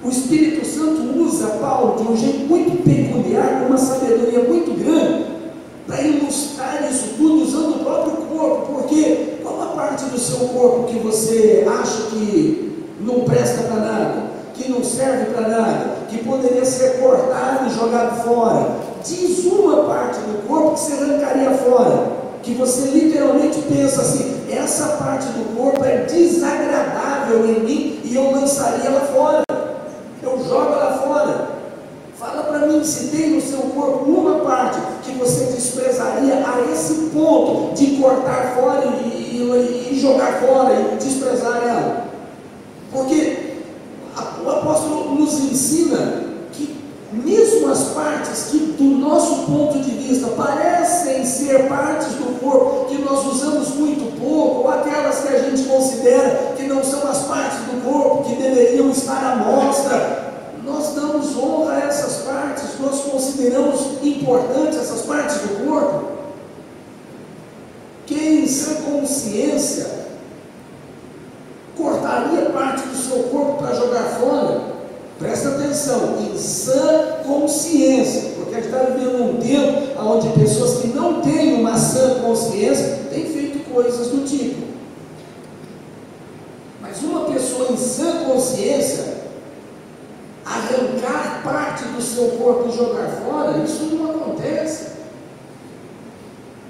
O Espírito Santo usa Paulo de um jeito muito peculiar, com uma sabedoria muito grande, para ilustrar isso tudo usando o próprio corpo. Porque qual a parte do seu corpo que você acha que não presta para nada, que não serve para nada, que poderia ser cortado e jogado fora? Diz uma parte do corpo que você arrancaria fora, que você literalmente pensa assim: essa parte do corpo é desagradável em mim e eu lançaria ela fora, eu jogo ela fora. Fala para mim se tem no seu corpo uma parte que você desprezaria a esse ponto de cortar fora e jogar fora e desprezar ela. Porque o apóstolo nos ensina que mesmo as partes que do nosso ponto de vista parecem ser partes do corpo que nós usamos muito pouco, ou aquelas que a gente considera que não são as partes do corpo que deveriam estar à mostra, nós damos honra a essas partes, nós consideramos importantes essas partes do corpo. Quem em sã consciência cortaria parte do seu corpo para jogar fora? Presta atenção, em sã consciência, porque a gente está vivendo um tempo onde pessoas que não têm uma sã consciência têm feito coisas do tipo. Mas uma pessoa em sã consciência arrancar parte do seu corpo e jogar fora, isso não acontece.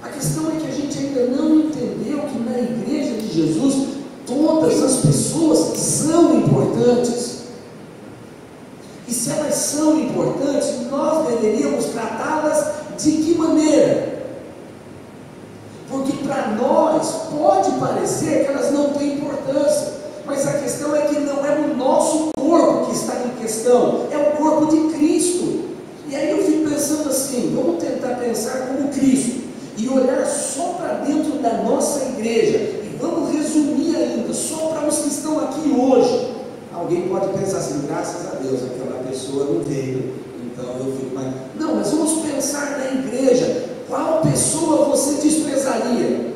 A questão é que a gente ainda não entendeu que na igreja de Jesus todas as pessoas são importantes. E se elas são importantes, nós deveríamos tratá-las de que maneira? Porque para nós pode parecer que elas não têm importância, mas a questão é que não é o nosso corpo que está em questão, é o corpo de Cristo. E aí eu fico pensando assim, vamos tentar pensar como Cristo, e olhar só para dentro da nossa igreja, e vamos resumir ainda, só para os que estão aqui hoje. Alguém pode pensar assim: graças a Deus, aquela pessoa não veio, então eu fico mais... Não, mas vamos pensar na igreja. Qual pessoa você desprezaria?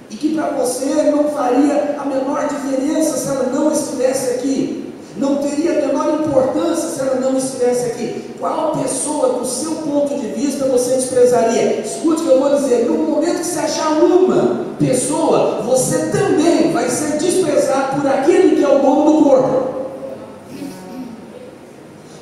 E que para você não faria a menor diferença se ela não estivesse aqui? Não teria a menor importância se ela não estivesse aqui? Qual pessoa, do seu ponto de vista, você desprezaria? Escute o que eu vou dizer: no momento que você achar uma pessoa, você também vai ser desprezado por aquele que é o dono do corpo.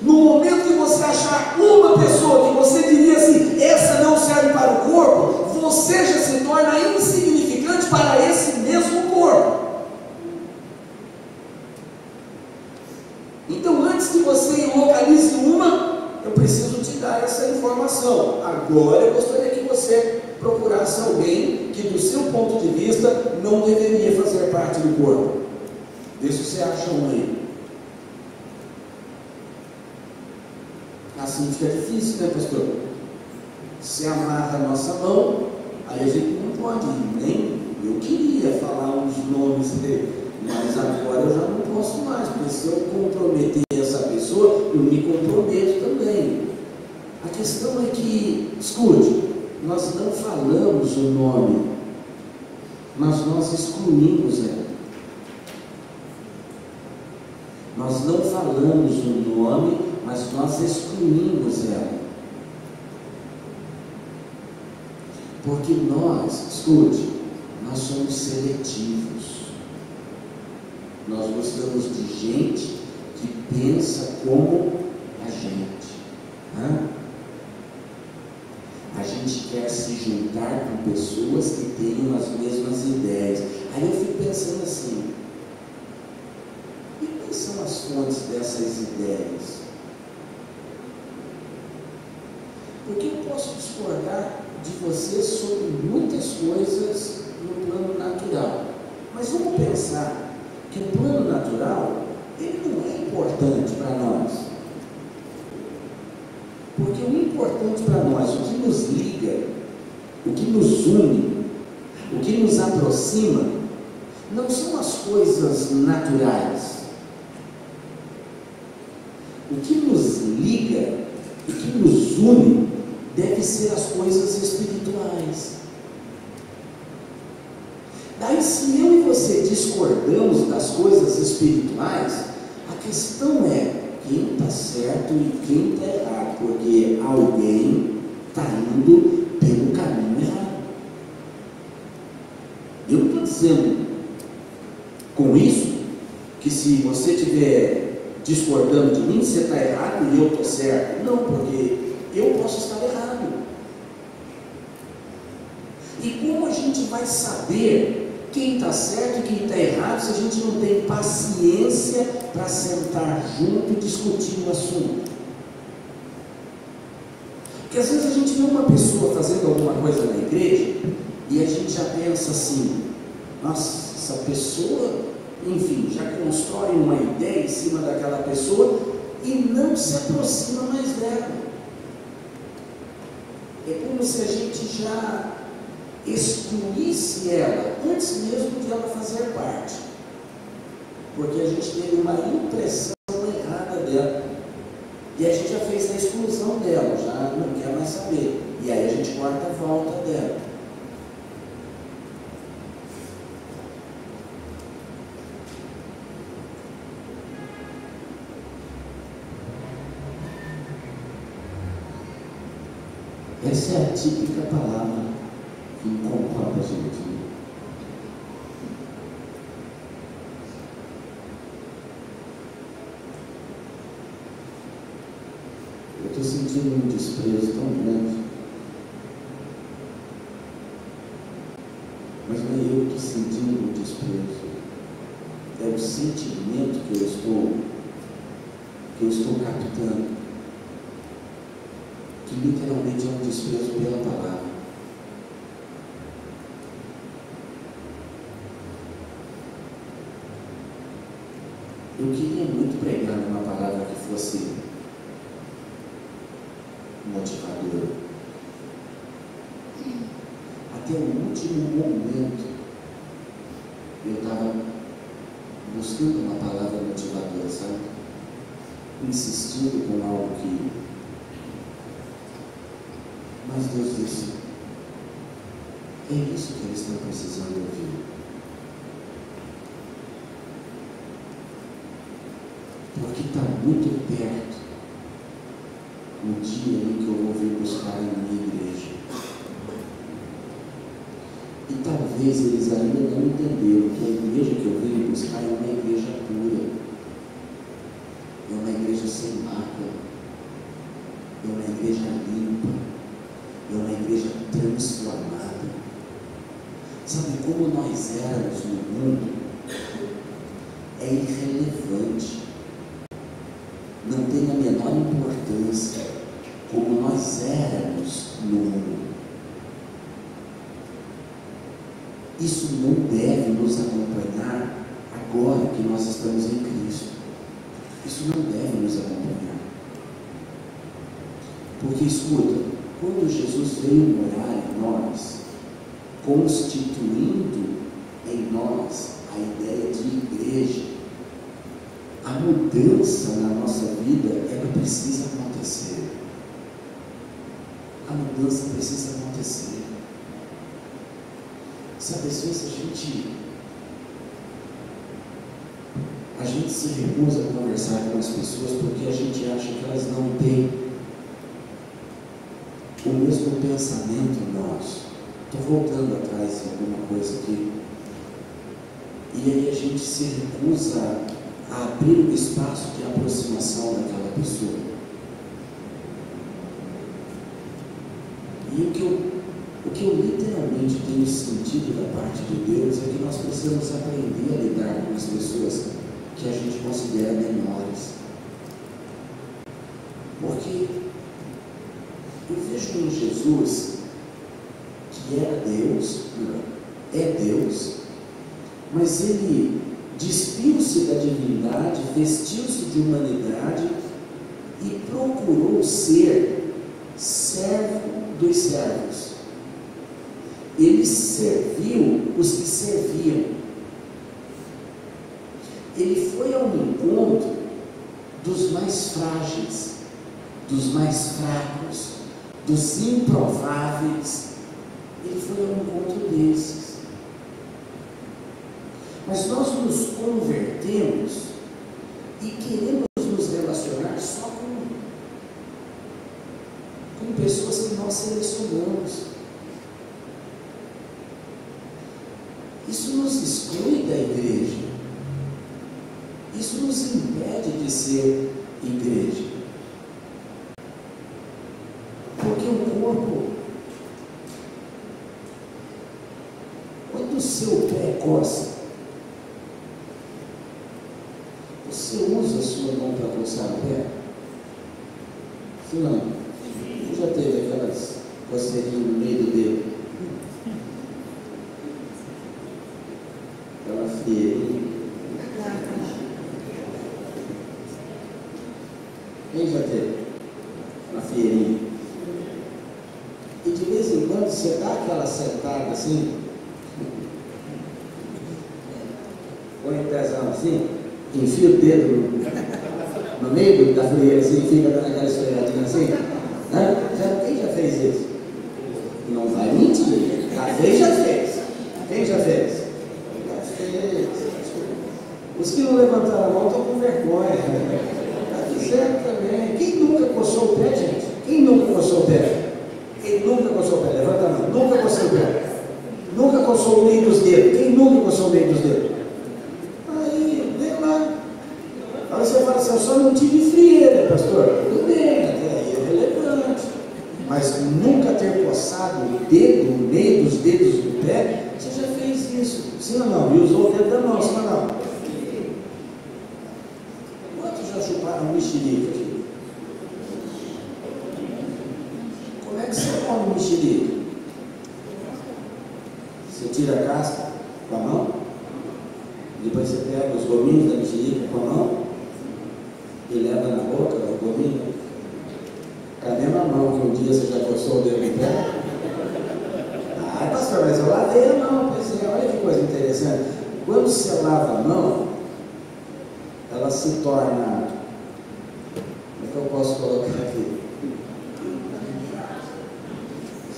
No momento que você achar uma pessoa que você diria assim: essa não serve para o corpo, você já se torna insignificante para esse mesmo corpo. Então, antes que você localize uma, eu preciso te dar essa informação. Agora eu gostaria que você procurasse alguém que, do seu ponto de vista, não deveria fazer parte do corpo. Vê se você acha um aí. Assim fica difícil, né, pastor? Se amarra a nossa mão, aí a gente não pode, nem eu queria falar uns nomes dele, mas agora eu já não posso mais, porque se eu comprometer essa pessoa, eu me comprometo também. A questão é que, escute, nós não falamos o nome, mas nós excluímos ela. Nós não falamos o nome, mas nós excluímos ela. Porque nós, escute, nós somos seletivos. Nós gostamos de gente que pensa como a gente. A gente quer se juntar com pessoas que tenham as mesmas ideias. Aí eu fico pensando assim: e quais são as fontes dessas ideias? Porque eu posso discordar de você sobre muitas coisas no plano natural, mas vamos pensar que o plano natural, ele não é importante para nós. Porque o importante para nós, o que nos liga, o que nos une, o que nos aproxima, não são as coisas naturais. O que nos liga, o que nos une, deve ser as coisas espirituais. Daí, se eu e você discordamos das coisas espirituais, a questão é quem está certo e quem está errado, porque alguém está indo pelo caminho errado. Eu não estou dizendo com isso que se você estiver discordando de mim, você está errado e eu estou certo. Não, porque eu posso estar errado. E como a gente vai saber quem está certo e quem está errado se a gente não tem paciência para sentar junto e discutir o assunto? Porque às vezes a gente vê uma pessoa fazendo alguma coisa na igreja e a gente já pensa assim: nossa, essa pessoa, enfim, já constrói uma ideia em cima daquela pessoa e não se aproxima mais dela. É como se a gente já excluísse ela antes mesmo de ela fazer parte, porque a gente teve uma impressão errada dela e a gente já fez a exclusão dela, já não quer mais saber, e aí a gente corta a volta dela. Essa é a típica palavra que incomoda a gente. Eu estou sentindo um desprezo tão grande, mas não é eu que estou sentindo um desprezo, é o sentimento que eu estou captando, que literalmente é um desprezo pela palavra. Eu queria muito pregar uma palavra que fosse motivadora. Até o último momento eu estava buscando uma palavra motivadora, sabe? Insistindo com algo que... Mas Deus disse: é isso que eles estão precisando ouvir. Porque está muito perto o dia em que eu vou vir buscar em minha igreja. E talvez eles ainda não entenderam que a igreja que eu vim buscar é uma igreja pura, é uma igreja sem mácula, é uma igreja limpa, é uma igreja transformada. Sabe como nós éramos no mundo? É irrelevante. Não tem a menor importância como nós éramos no mundo. Isso não deve nos acompanhar agora que nós estamos em Cristo. Isso não deve nos acompanhar. Porque, escuta, quando Jesus veio morar em nós, constituindo em nós a ideia de igreja, a mudança na nossa vida, ela precisa acontecer. A mudança precisa acontecer. Sabe, às vezes a gente se recusa a conversar com as pessoas porque a gente acha que elas não têm o mesmo pensamento nosso. Estou voltando atrás em alguma coisa aqui. E aí a gente se recusa a abrir um espaço de aproximação daquela pessoa. E o que eu literalmente tenho sentido da parte de Deus é que nós precisamos aprender a lidar com as pessoas que a gente considera menores. Porque eu vejo em Jesus, que era Deus, é Deus, mas ele despiu-se da divindade, vestiu-se de humanidade e procurou ser servo dos servos. Ele serviu os que serviam. Ele foi ao encontro dos mais frágeis, dos mais fracos, dos improváveis. Ele foi ao encontro desses. Mas nós nos convertemos e queremos nos relacionar nós selecionamos. Isso nos exclui da igreja. Isso nos impede de ser igreja. Porque o corpo, quando o seu pé coça, você usa a sua mão para coçar o pé? Sim, não? Você já teve aquelas coceirinhas no meio do dedo? Aquela frieirinha? Quem já teve? Uma frieirinha. E de vez em quando você dá aquela sentada assim, põe o pezão assim, enfia o dedo no meio da frieira assim, fica dando aquela esfregadinha assim, né? Quem já fez isso? Não vai mentir. Quem já fez? Quem já fez? Já fez. Os que não levantaram a mão estão com vergonha. Está dizendo também. Quem nunca coçou o pé, gente? Quem nunca coçou o pé? Quem nunca coçou o pé? Levanta a mão. Nunca coçou o pé. Nunca coçou o meio dos dedos. Quem nunca coçou o meio dos dedos? Aí, vem lá. Aí você fala assim, eu só não tive frieira, pastor. Tudo bem, até aí é relevante. Mas nunca ter coçado o dedo, o meio dos dedos do pé, você já fez isso. Sim ou não? E usou o dedo da mão, sim ou não? Quantos já chuparam um mexerico aqui? Como é que você come um mexerico? Você tira a casca com a mão? Depois você pega os gominhos da mexerica com a mão e leva na boca o gominho. É a mesma mão que um dia você já coçou o dedo no pé? Ah, pastor, mas eu lavei a mão. Pensei, olha que coisa interessante. Quando você lava a mão, ela se torna, como é que eu posso colocar aqui?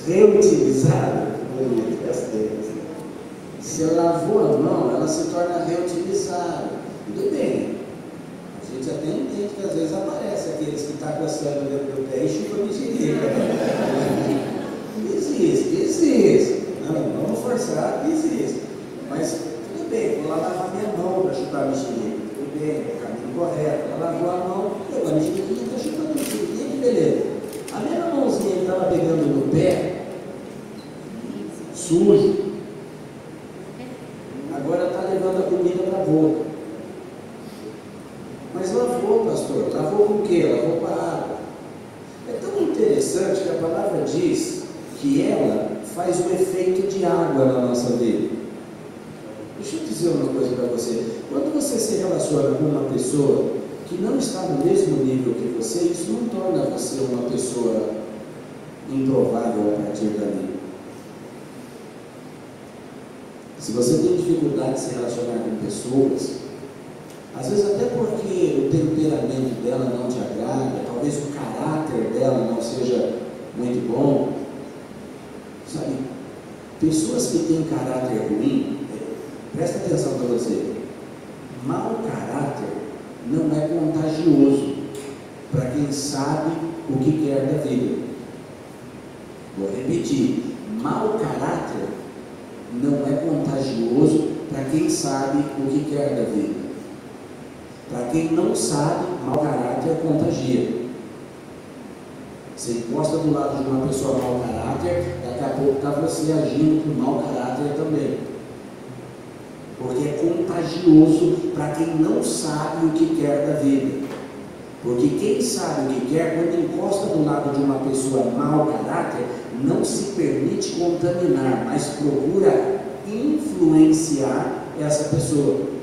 Reutilizada. Você lavou a mão, ela se torna reutilizável. Tudo bem. A gente até entende que às vezes aparece aqueles que estão coçando dentro do pé e chupa mexerica. Existe. Não, vamos forçar, existe. Mas tudo bem, vou lá lavar minha mão para chupar mexerica. Tudo bem, é o caminho correto. Ela lavou a mão, pegou a mexerica e está chupando mexerica. Que beleza. A mesma mãozinha que estava pegando no pé, sujo, agora está levando a comida para a boca. Mas lavou, pastor. Lavou com o quê? Lavou com a água. É tão interessante que a palavra diz que ela faz o efeito de água na nossa vida. Deixa eu dizer uma coisa para você. Quando você se relaciona com uma pessoa que não está no mesmo nível que você, isso não torna você uma pessoa improvável a partir dali. Se você tem dificuldade de se relacionar com pessoas, às vezes até porque o temperamento dela não te agrada, talvez o caráter dela não seja muito bom, sabe? Pessoas que têm caráter ruim, presta atenção para você, mau caráter não é contagioso para quem sabe o que quer da vida. Vou repetir, mau caráter não é contagioso para quem sabe o que quer da vida. Para quem não sabe, mau caráter contagia. Você encosta do lado de uma pessoa mau caráter, daqui a pouco está você agindo com mau caráter também. Porque é contagioso para quem não sabe o que quer da vida. Porque quem sabe o que quer, quando encosta do lado de uma pessoa mau caráter, não se permite contaminar, mas procura influenciar essa pessoa.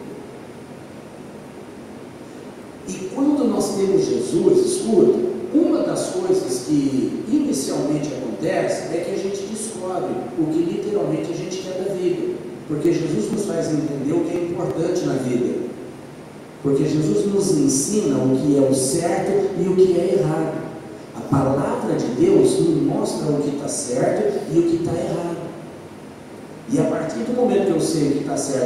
E quando nós temos Jesus, escuta, uma das coisas que inicialmente acontece é que a gente descobre o que literalmente a gente quer da vida. Porque Jesus nos faz entender o que é importante na vida. Porque Jesus nos ensina o que é o certo e o que é errado. A palavra de Deus nos mostra o que está certo e o que está errado. E a partir do momento que eu sei o que está certo